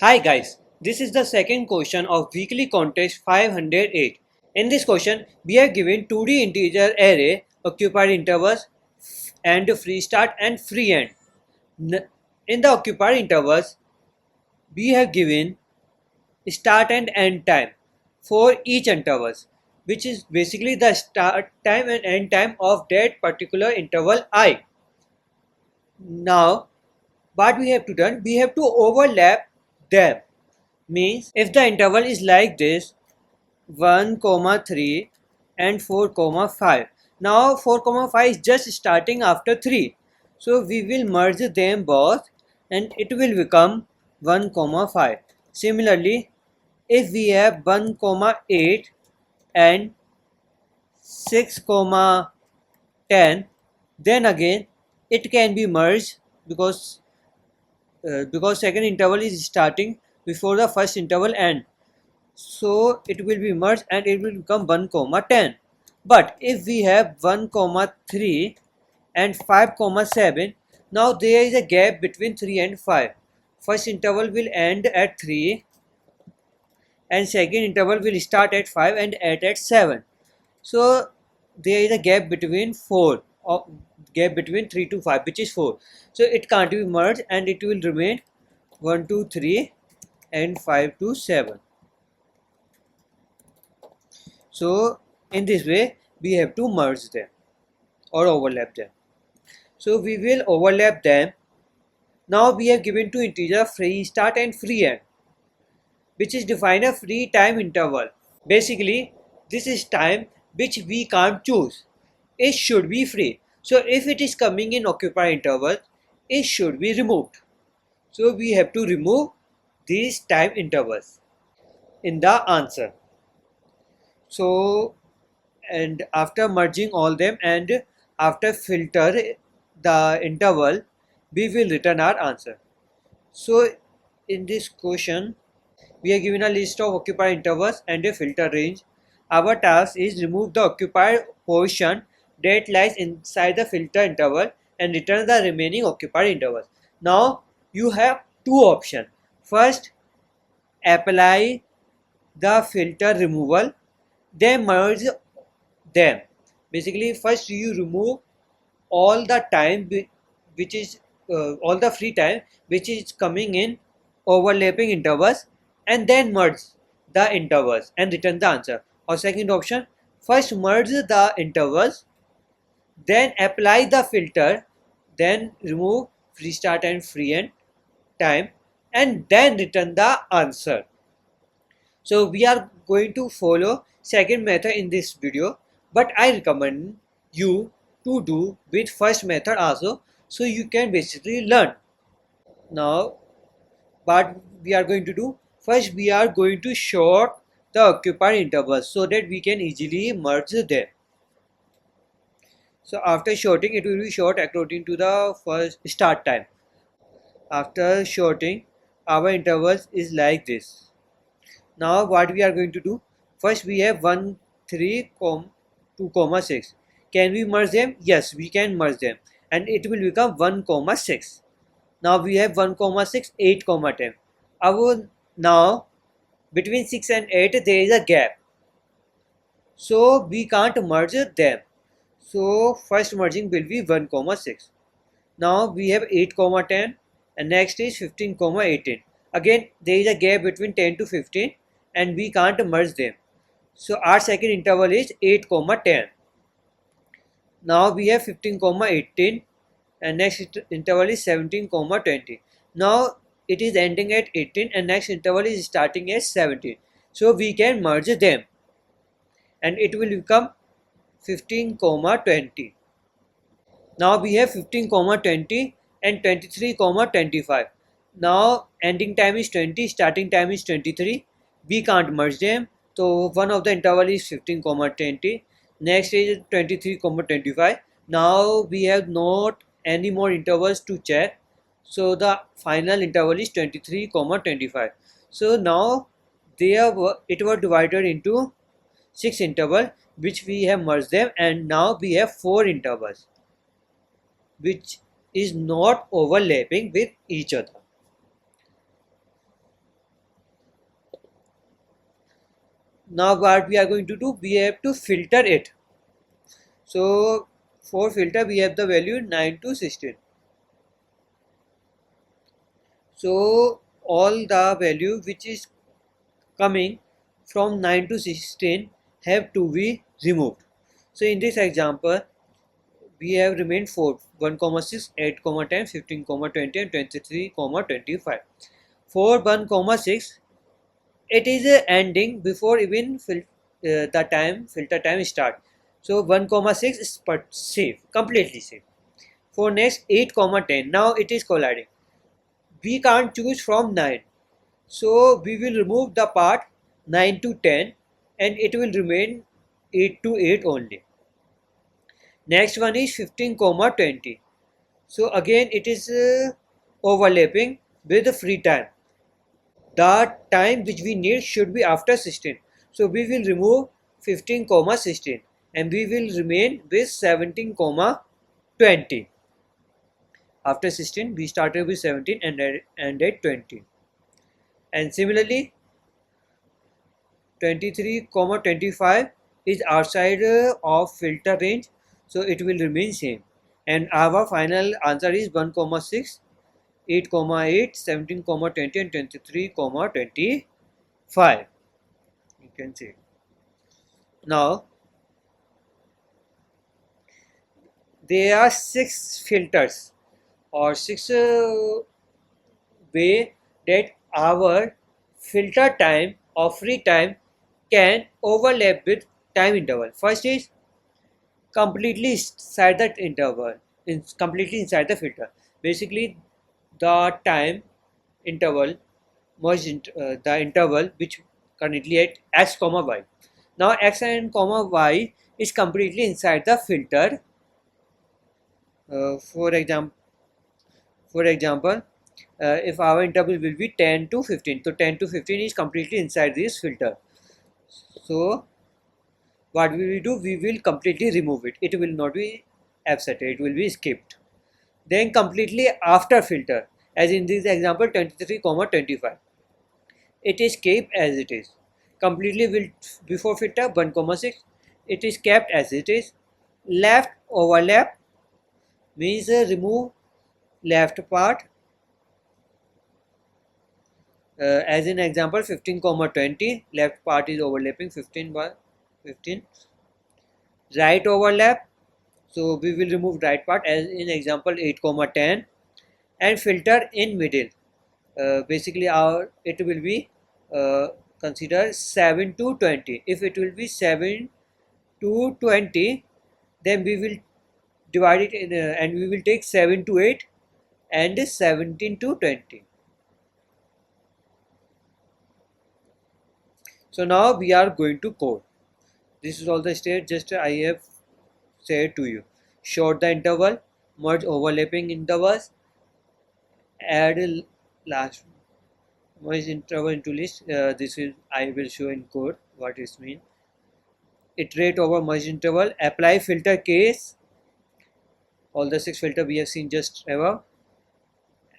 Hi guys, this is the second question of weekly contest 508. In this question, we are given 2D integer array, occupied intervals and free start and free end. In the occupied intervals, we have given start and end time for each intervals, which is basically the start time and end time of that particular interval I. Now, what we have to do, we have to overlap them. Means if the interval is like this 1 comma 3 and 4 comma 5. Now 4 comma 5 is just starting after 3, so we will merge them both and it will become 1 comma 5. Similarly, if we have 1 comma 8 and 6 comma 10, then again it can be merged because second interval is starting before the first interval end, so it will be merged and it will become 1 comma 10. But if we have 1 comma 3 and 5 comma 7, now there is a gap between 3 and 5. First interval will end at 3 and second interval will start at 5 and end at 7. So there is a gap between 4, or gap between 3 to 5, which is 4. So it can't be merged and it will remain 1 to 3 and 5 to 7. So in this way we have to merge them or overlap them. So we will overlap them. Now we have given two integers free start and free end, which is define a free time interval. Basically this is time which we can't choose. It should be free. So if it is coming in occupied interval, it should be removed. So we have to remove these time intervals in the answer. So, and after merging all them and after filter the interval, we will return our answer. So in this question we are given a list of occupied intervals and a filter range. Our task is remove the occupied portion that lies inside the filter interval and return the remaining occupied intervals. Now you have two options. First, apply the filter removal, then merge them. Basically first you remove all the time which is all the free time which is coming in overlapping intervals, and then merge the intervals and return the answer. Or second option, first merge the intervals, then apply the filter, then remove free start and free end time, and then return the answer. So we are going to follow second method in this video, but I recommend you to do with first method also, so you can basically learn. Now what we are going to do, first we are going to short the occupied intervals so that we can easily merge them. So after shorting, it will be short according to the first start time. After shorting, our intervals is like this. Now what we are going to do, first we have 1 3 2 comma 6. Can we merge them? Yes, we can merge them and it will become 1 comma 6. Now we have 1 comma 6, 8 comma 10. Our now between 6 and 8 there is a gap, so we can't merge them. So first merging will be 1 comma 6. Now we have 8 comma 10 and next is 15 comma 18. Again there is a gap between 10 to 15 and we can't merge them. So our second interval is 8 comma 10. Now we have 15 comma 18 and next interval is 17 comma 20. Now it is ending at 18 and next interval is starting at 17. So we can merge them and it will become 15 comma 20. Now we have 15 comma 20 and 23 comma 25. Now ending time is 20, starting time is 23. We can't merge them. So one of the interval is 15 comma 20. Next is 23 comma 25. Now we have not any more intervals to check. So the final interval is 23 comma 25. So now it was divided into 6 intervals which we have merged them, and now we have 4 intervals which is not overlapping with each other. Now what we are going to do, we have to filter it. So for filter we have the value 9 to 16. So all the value which is coming from 9 to 16 have to be removed. So in this example we have remained 4, 1, 6, 8, 10, 15, 20 and 23, 25. For 1, 6 it is ending before even the time filter time start. So 1, 6 is safe, completely safe. For next 8, 10, now it is colliding. We can't choose from 9. So we will remove the part 9 to 10 and it will remain 8 to 8 only. Next one is 15, 20. So again it is overlapping with the free time. The time which we need should be after 16. So we will remove 15, 16 and we will remain with 17, 20. After 16 we started with 17 and ended 20. And similarly 23, 25 is outside of filter range, so it will remain same. And our final answer is 1, 6, 8, 8, 17, 20 and 23, 25. You can see. Now there are 6 filters or 6 way that our filter time or free time can overlap with time interval. First is completely inside that interval, completely inside the filter. Basically the time interval the interval which currently at x comma y. Now x and comma y is completely inside the filter. For example, if our interval will be 10 to 15, so 10 to 15 is completely inside this filter. So what we will do, we will completely remove it. It will not be accepted, it will be skipped. Then completely after filter, as in this example 23, 25, it is kept as it is. Completely will before filter 1, 6, it is kept as it is. Left overlap means remove left part, as in example 15, 20, left part is overlapping 15 by 15. Right overlap, so we will remove right part as in example 8, 10, and filter in middle. Basically our it will be consider 7 to 20. If it will be 7 to 20, then we will divide it in and we will take 7 to 8 and 17 to 20. So now we are going to code. This is all the state just I have said to you. Short the interval, merge overlapping intervals, add last merge interval into list. This is I will show in code what it means. Iterate over merge interval, apply filter case, all the 6 filter we have seen just above,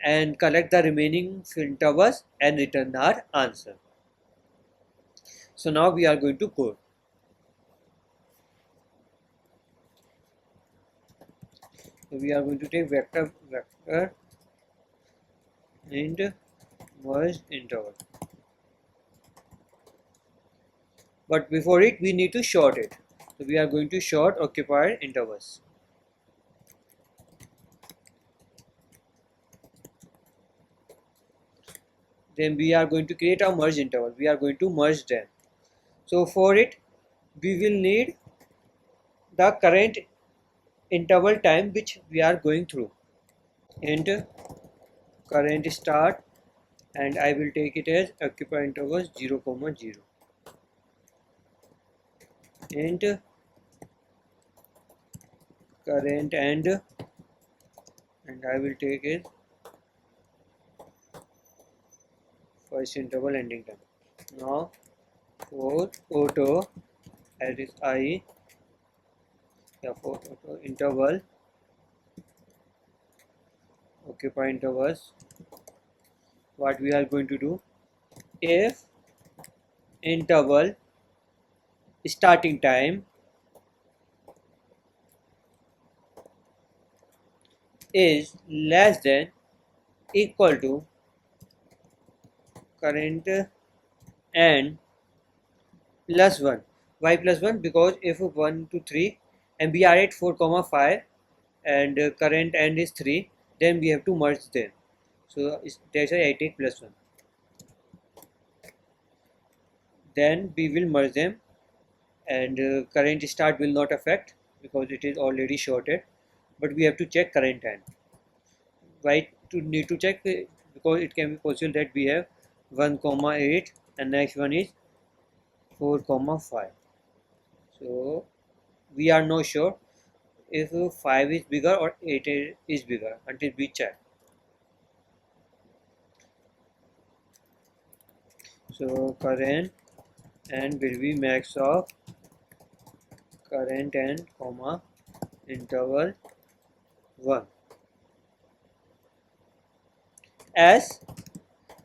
and collect the remaining intervals and return our answer. So now we are going to code. So we are going to take vector and merge interval. But before it we need to short it. So we are going to short occupied intervals. Then we are going to create a merge interval. We are going to merge them. So for it we will need the current interval time which we are going through. Enter current start, and I will take it as occupied intervals 0, 0. Enter current end, and I will take it first interval ending time. Now for auto, that is I, for auto interval occupy intervals, what we are going to do, if interval starting time is less than equal to current end plus 1. Why plus 1? Because if 1 to 3 and we are at 4 comma 5 and current end is 3, then we have to merge them. So that's why I take plus 1. Then we will merge them, and current start will not affect because it is already shorted, but we have to check current end. Why to need to check? Because it can be possible that we have 1 comma 8 and next one is 4 comma 5. So we are not sure if 5 is bigger or 8 is bigger until we check. So current and will be max of current and comma interval 1, as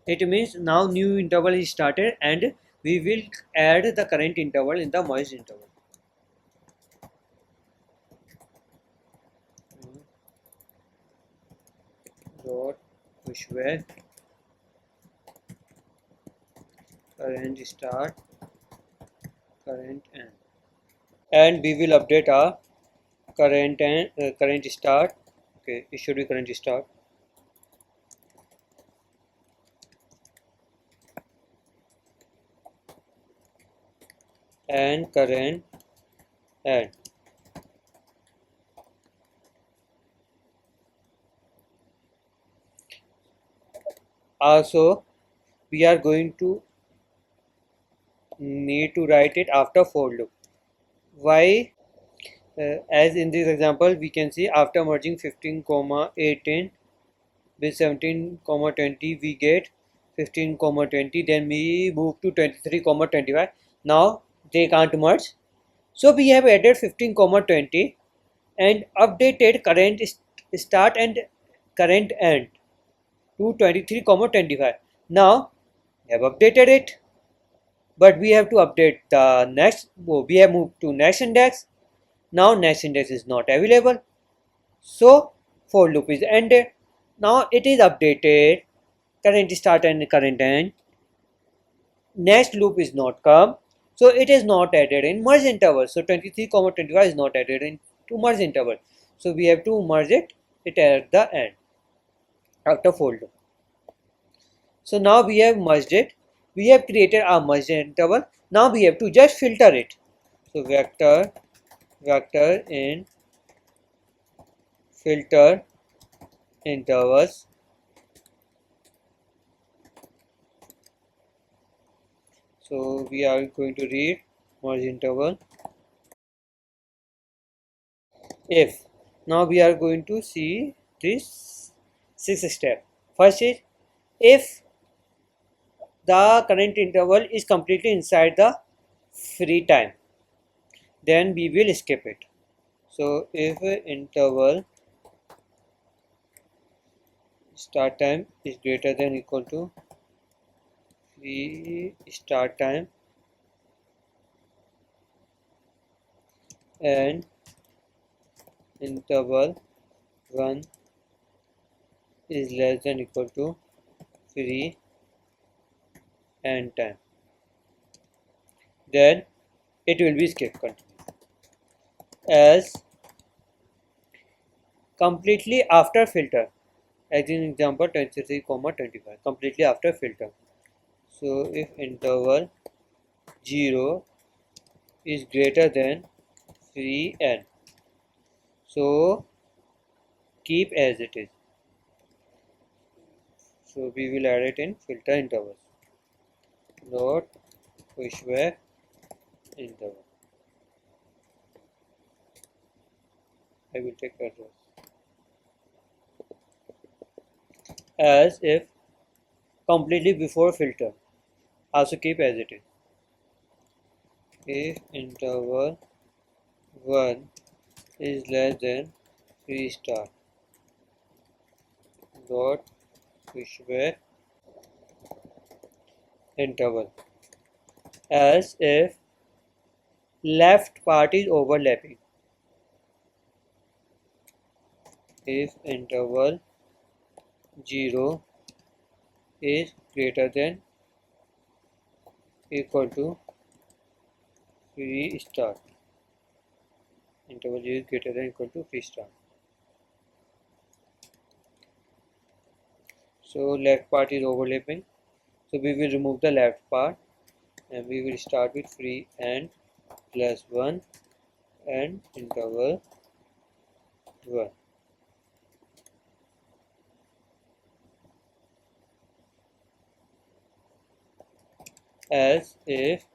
it means now new interval is started and we will add the current interval in the merged interval. Dot pushback current start current end, and we will update our current and current start. Okay, it should be current start and current end. Also we are going to need to write it after for loop. Why? As in this example we can see after merging 15 comma 18 with 17 comma 20 we get 15 comma 20, then we move to 23 comma 25. Now they can't merge, so we have added 15 comma 20 and updated current start and current end to 23 comma 25. Now we have updated it, but we have to update the next. We have moved to next index. Now next index is not available, so for loop is ended. Now it is updated current start and current end. Next loop is not come, so it is not added in merge interval. So 23 comma 25 is not added in to merge interval, so we have to merge it at the end after for loop. So now we have merged it, we have created our merged interval. Now we have to just filter it. So vector in filter intervals. So we are going to read merge interval if. Now we are going to see this 6 step. First is if the current interval is completely inside the free time, then we will skip it. So if interval start time is greater than equal to free start time and interval 1 is less than equal to free end time, then it will be skip continue. As completely after filter, as in example 23 comma 25, completely after filter. So if interval 0 is greater than free end, so keep as it is. So we will add it in filter intervals. Not pushback interval. I will take address as if completely before filter. Also keep as it is. If interval 1 is less than free start dot pushback interval, as if left part is overlapping. If interval 0 is greater than equal to free start. Interval 0 is greater than equal to free start. So left part is overlapping. So we will remove the left part and we will start with free and plus 1 and interval 1. As if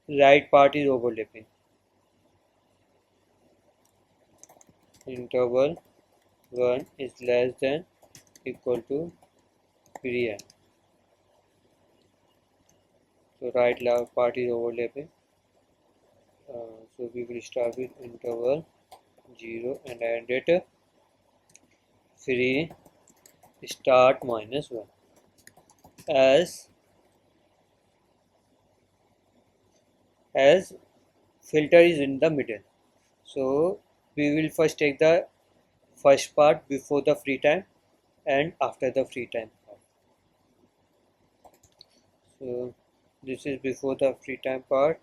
right part is overlapping. Interval 1 is less than equal to free end. So right left part is overlapping. So we will start with interval 0 and end it free start minus 1. As filter is in the middle, so we will first take the first part before the free time and after the free time part. So this is before the free time part,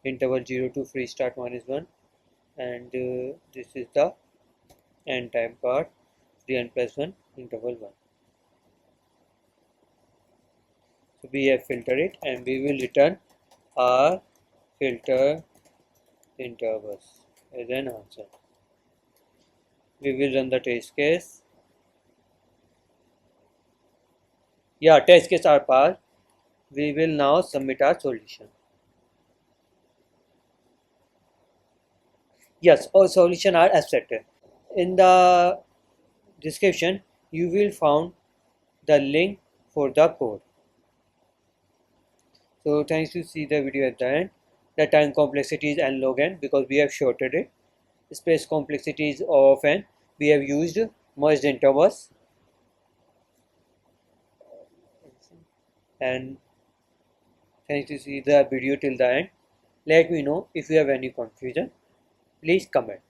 interval 0 to free start minus 1, and this is the end time part, free and plus 1, interval 1. So we have filtered it and we will return our filter intervals as an answer. We will run the test case. Yeah, test case are passed. We will now submit our solution. Yes, all solution are accepted. In the description, you will find the link for the code. So thanks to see the video at the end. The time complexity is n log n because we have shorted it. Space complexity is O of n. We have used merged intervals. And thanks to see the video till the end. Let me know if you have any confusion. Please comment.